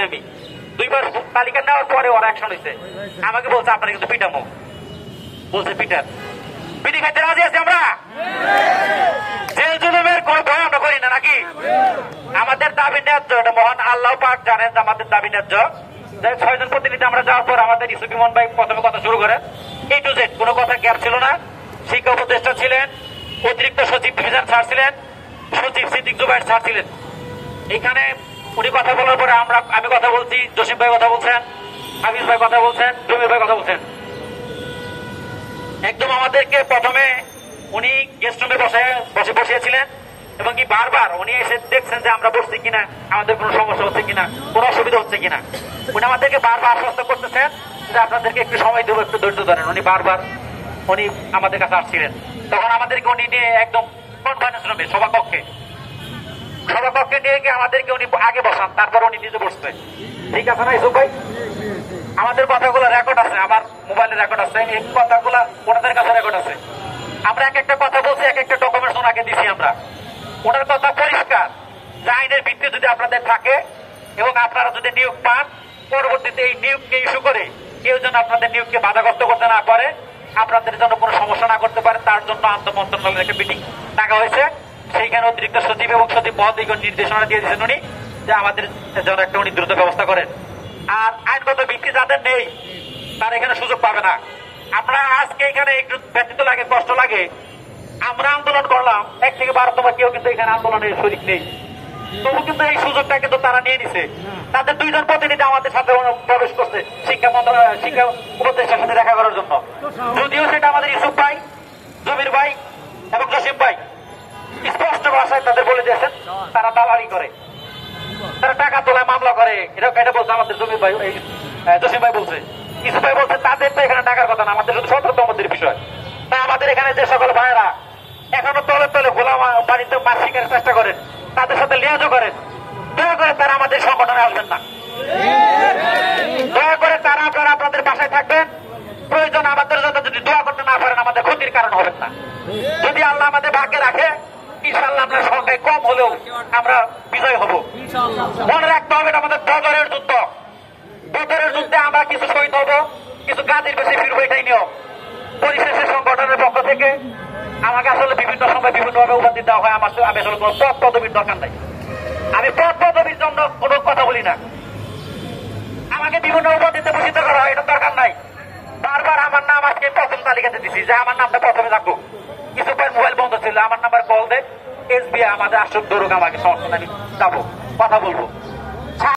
আমি 2বার তালিকা নেওয়ার পরে ওরা অ্যাকশন হয়েছে, আমাকে বলছে আপনারা কিন্তু পিটামো, বলছে পিটার। পিটি খাইতে রাজি আছি আমরা? জেল জুলুমের কোন ভয় আমরা করি না নাকি? আমাদের দাবি ন্যায্য, এটা মহান আল্লাহ পাক জানেন যে আমাদের দাবি ন্যায্য। 6 জন প্রতিনিধি আমরা যাওয়ার পর আমাদের ইসুফ ইমন ভাই প্রথমে কথা শুরু করেন, A to Z কোনো কথা গ্যাপ ছিল না। শিক্ষা উপদেষ্টা ছিলেন, অতিরিক্ত সচিব ডিভিশন স্যার ছিলেন, সচিব সিদ্দিক জুবাইর স্যার ছিলেন। এখানে উনি কথা বলার পরে আমি কথা বলছি, জসিম ভাই কথা বলছেন, হাফিজ ভাই কথা বলছেন, জমির ভাই কথা বলছেন। একদম আমাদেরকে প্রথমে উনি গেস্ট রুমে বসিয়েছিলেন এবং কি বারবার উনি এসে দেখছেন যে আমরা বসছি কিনা, আমাদের কোনো সমস্যা হচ্ছে কিনা, কোনো অসুবিধা হচ্ছে কিনা। উনি আমাদেরকে বারবার আশ্বস্ত করতেছেন যে আপনাদেরকে একটু সময় দেবো, একটু ধৈর্য ধরেন। উনি বারবার আমাদের কাছে আসছিলেন। তখন আমাদেরকে উনি নিয়ে একদম কনফারেন্স রুমে সভাকক্ষে নিয়ে গিয়ে আমাদেরকে উনি আগে বসান, তারপর উনি নিজে বসতেন। ঠিক আছে না ইসুফ ভাই? আমাদের কথাগুলো রেকর্ড আছে, আমার মোবাইলে রেকর্ড আছে, এই কথাগুলো ওনাদের কাছে রেকর্ড আছে। আমরা এক একটা কথা বলছি, এক একটা ডকুমেন্টস ওনাকে দিচ্ছি আমরা। ওনার কথা পরিষ্কার যে আইনের ভিত্তি যদি আপনাদের থাকে এবং আপনারা যদি নিয়োগ পান, পরবর্তীতে এই নিয়োগকে ইস্যু করে কেউ যেন আপনাদের নিয়োগকে বাধাগ্রস্ত করতে না পারে, আপনাদের জন্য কোনো সমস্যা না করতে পারে, তার জন্য আন্তঃমন্ত্রণালয়ের একটা মিটিং ডাকা হয়েছে। সেইখানে অতিরিক্ত সচিব এবং সচিব মহোদয়গণ নির্দেশনা দিয়ে দিয়েছেন উনি যে আমাদের জন্য একটা উনি দ্রুত ব্যবস্থা করেন। আর আইনগত ভিত্তি যাদের নেই তারা এখানে সুযোগ পাবে না। আমরা আজকে এখানে একটু ব্যথিত লাগে, কষ্ট লাগে। আমরা আন্দোলন করলাম 1 থেকে 12তম, কেউ কিন্তু এখানে আন্দোলনের শরীক নেই, তবু কিন্তু এই সুযোগটা কিন্তু তারা নিয়ে নিছে। তাদের 2 জন প্রতিনিধি আমাদের সাথে প্রবেশ করছে শিক্ষা উপদেষ্টার সাথে দেখা করার জন্য। যদিও সেটা আমাদের ইউসুফ ভাই, জমির ভাই এবং জসিম ভাই স্পষ্ট ভাষায় তাদের বলে দিয়েছেন তারা দালালি করে, তারা টাকা তোলায় মামলা করে। এটা বলছে আমাদের জমির ভাই, জসিম ভাই বলছে। ইউসুফ ভাই বলছে তাদের তো এখানে টাকার কথা না, আমাদের শুধু সতর্কতার বিষয়। তাই আমাদের এখানে যে সকল ভাইয়েরা এখনো তলে তলে খোলা বাড়িতে মাছ শিকারের চেষ্টা করেন, তাদের সাথে লিয়াজও করেন, দয়া করে তারা আমাদের সংগঠনে আসবেন না। দয়া করে তারা আপনারা আপনাদের বাসায় থাকবেন। প্রয়োজন আমাদের জন্য যদি দোয়া করতে না পারেন, আমাদের ক্ষতির কারণ হবেন না। যদি আল্লাহ আমাদের ভাগ্যে রাখে, ইনশাআল্লাহ আমরা সংখ্যায় কম হলেও আমরা বিজয় হব। মনে রাখতে হবে আমাদের বদরের যুদ্ধ। বদরের যুদ্ধে আমরা কিছু শহীদ হব, কিছু গাদির বেশি ফিরবো, এটাই নিয়ম। পরিশেষে সংগঠনের পক্ষ থেকে আমাকে আসলে বিভিন্ন সময় বিভিন্নভাবে উপাধি দেওয়া হয়। আমি আসলে কোনো পদ পদবীর দরকার নাই, আমি পদ পদবীর জন্য কোনো কথা বলি না। আমাকে বিভিন্ন উপাধিতে ভূষিত করা হয়, এটা দরকার নাই। বারবার আমার নাম আজকে প্রথম তালিকাতে দিচ্ছি যে আমার নামটা প্রথমে থাকুক। কিছু মোবাইল বন্ধ ছিল, আমার নাম্বার কল দেয়, SBI আমাদের আসুক, ধরুক, আমাকে সমর্থন, আমি যাবো, কথা বলবো।